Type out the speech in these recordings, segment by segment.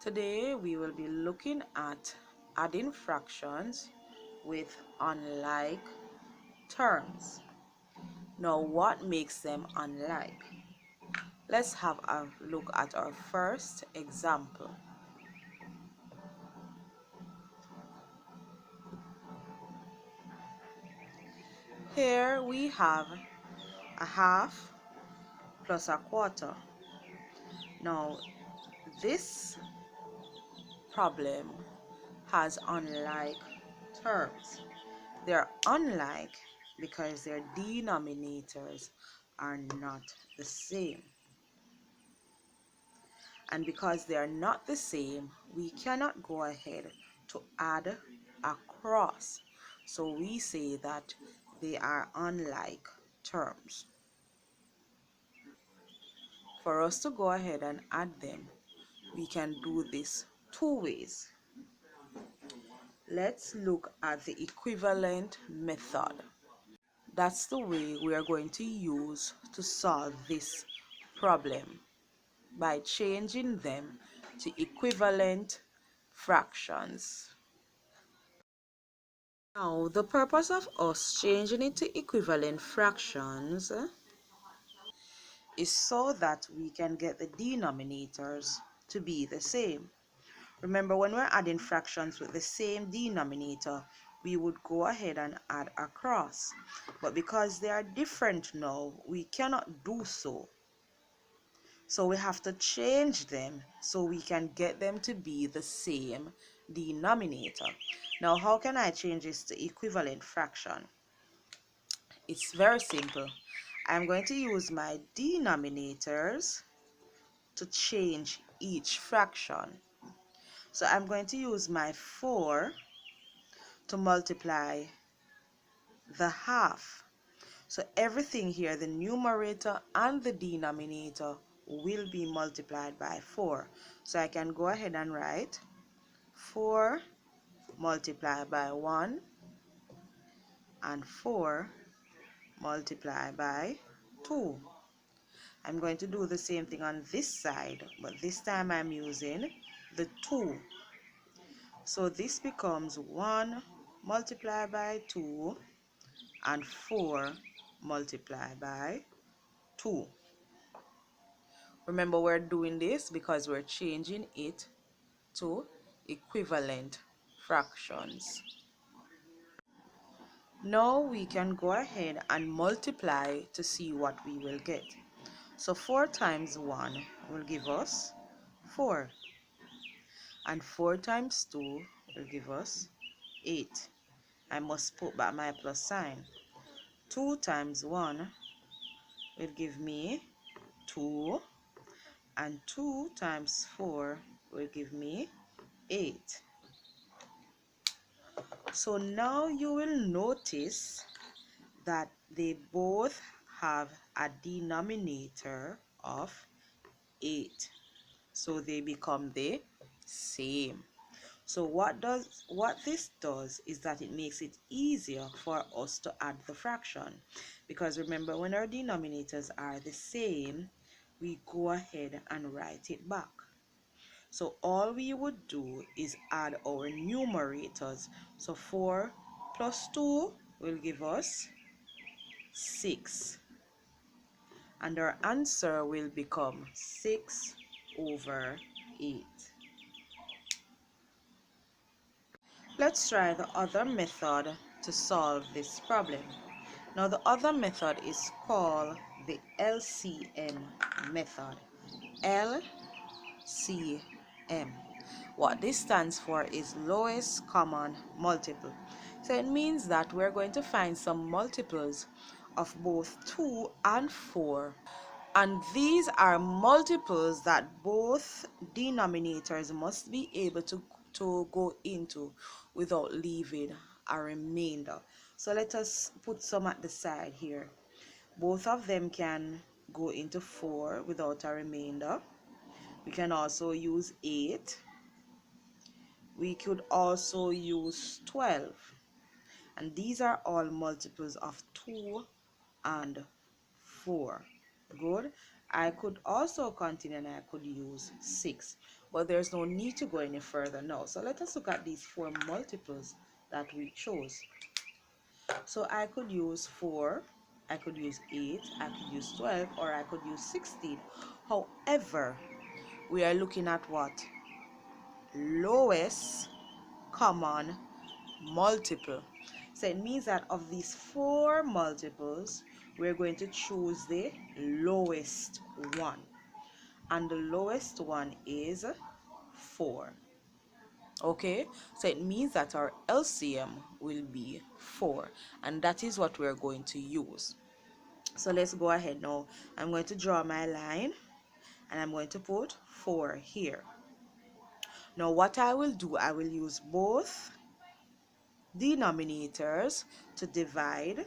Today we will be looking at adding fractions with unlike terms. Now, what makes them unlike? Let's have a look at our first example. Here we have a half plus a quarter. Now, this problem has unlike terms. They're unlike because their denominators are not the same. And because they are not the same, we cannot go ahead to add across. So we say that they are unlike terms. For us to go ahead and add them, we can do this two ways. Let's look at the equivalent method. That's the way we are going to use to solve this problem, by changing them to equivalent fractions. Now, the purpose of us changing it to equivalent fractions is so that we can get the denominators to be the same. Remember, when we're adding fractions with the same denominator, we would go ahead and add across. But because they are different now, we cannot do so. So we have to change them so we can get them to be the same denominator. Now, how can I change this to equivalent fraction? It's very simple. I'm going to use my denominators to change each fraction. So I'm going to use my 4 to multiply the half. So everything here, the numerator and the denominator, will be multiplied by 4. So I can go ahead and write 4 multiplied by 1 and 4 multiplied by 2. I'm going to do the same thing on this side, but this time I'm using the 2. So this becomes 1 multiplied by 2 and 4 multiplied by 2. Remember, we're doing this because we're changing it to equivalent fractions. Now we can go ahead and multiply to see what we will get. So 4 times 1 will give us 4. And 4 times 2 will give us 8. I must put back my plus sign. 2 times 1 will give me 2. And 2 times 4 will give me 8. So now you will notice that they both have a denominator of 8. So they become the same. So what this does is that it makes it easier for us to add the fraction. Because remember, when our denominators are the same, we go ahead and write it back. So all we would do is add our numerators. So 4 plus 2 will give us 6. And our answer will become 6 over 8. Let's try the other method to solve this problem. Now, the other method is called the LCM method. LCM. What this stands for is lowest common multiple. So it means that we're going to find some multiples of both 2 and 4. And these are multiples that both denominators must be able to go into without leaving a remainder. So let us put some at the side here. Both of them can go into 4 without a remainder. We can also use 8. We could also use 12. And these are all multiples of 2 and 4. Good. I could also continue and I could use 6. but there's no need to go any further now. So let us look at these four multiples that we chose. So I could use 4, I could use 8, I could use 12, or I could use 16. However, we are looking at what? Lowest common multiple. So it means that of these four multiples, we're going to choose the lowest one. And the lowest one is 4. Okay, so it means that our LCM will be 4, and that is what we're going to use. So let's go ahead now. I'm going to draw my line, and I'm going to put 4 here. Now what I will do, I will use both denominators to divide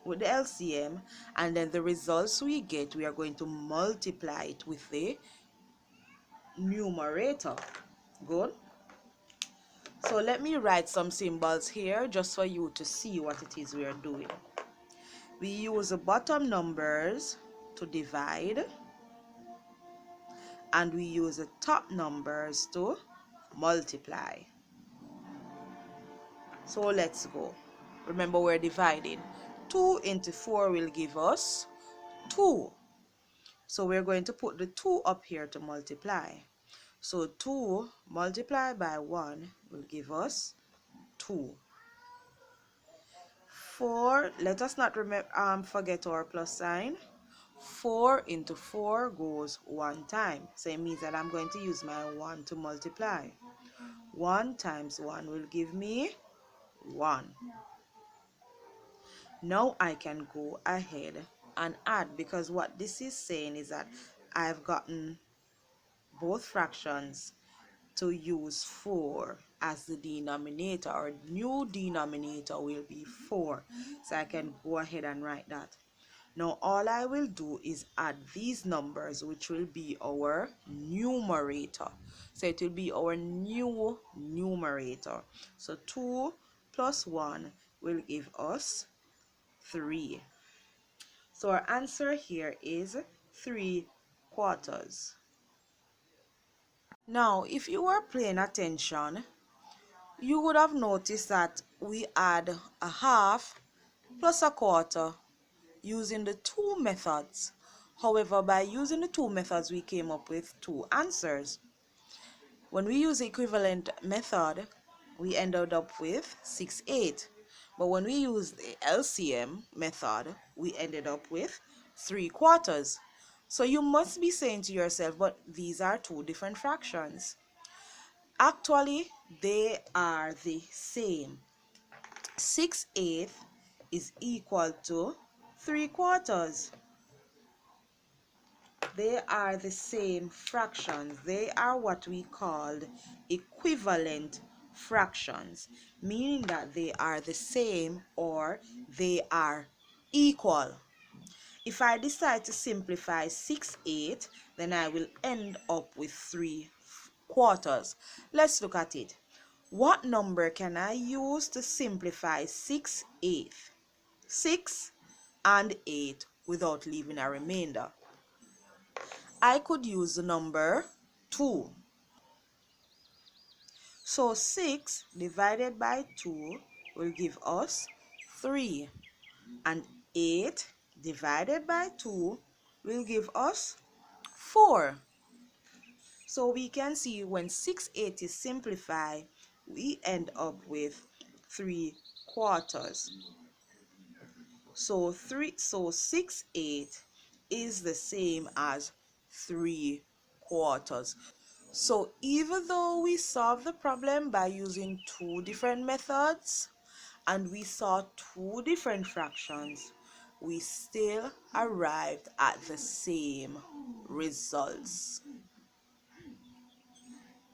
with the LCM, and then the results we get, we are going to multiply it with the numerator. Good. So let me write some symbols here just for you to see what it is we are doing. We use the bottom numbers to divide, and we use the top numbers to multiply. So let's go. Remember, we're dividing. 2 into 4 will give us 2. So we're going to put the 2 up here to multiply. So 2 multiplied by 1 will give us 2. 4, let us not forget our plus sign. 4 into 4 goes 1 time. So it means that I'm going to use my 1 to multiply. 1 times 1 will give me 1. Now I can go ahead and add, because what this is saying is that I've gotten both fractions to use 4 as the denominator. Our new denominator will be 4. So I can go ahead and write that. Now all I will do is add these numbers, which will be our numerator. So it will be our new numerator. So 2 plus 1 will give us 3. So our answer here is 3/4. Now, if you were paying attention, you would have noticed that we add a half plus a quarter using the two methods. However, by using the two methods, we came up with two answers. When we use the equivalent method, we ended up with 6/8. But when we use the LCM method, we ended up with 3/4. So you must be saying to yourself, but these are two different fractions. Actually, they are the same. 6/8 is equal to 3/4. They are the same fractions. They are what we call equivalent fractions, meaning that they are the same or they are equal. If I decide to simplify 6/8, then I will end up with 3/4. Let's look at it. What number can I use to simplify 6/8? 6 and 8 without leaving a remainder. I could use the number 2. So 6 divided by 2 will give us 3. And 8 divided by 2 will give us 4. So we can see when 6/8 is simplified, we end up with 3/4. So 6/8 is the same as 3/4. So even though we solved the problem by using two different methods and we saw two different fractions, we still arrived at the same results.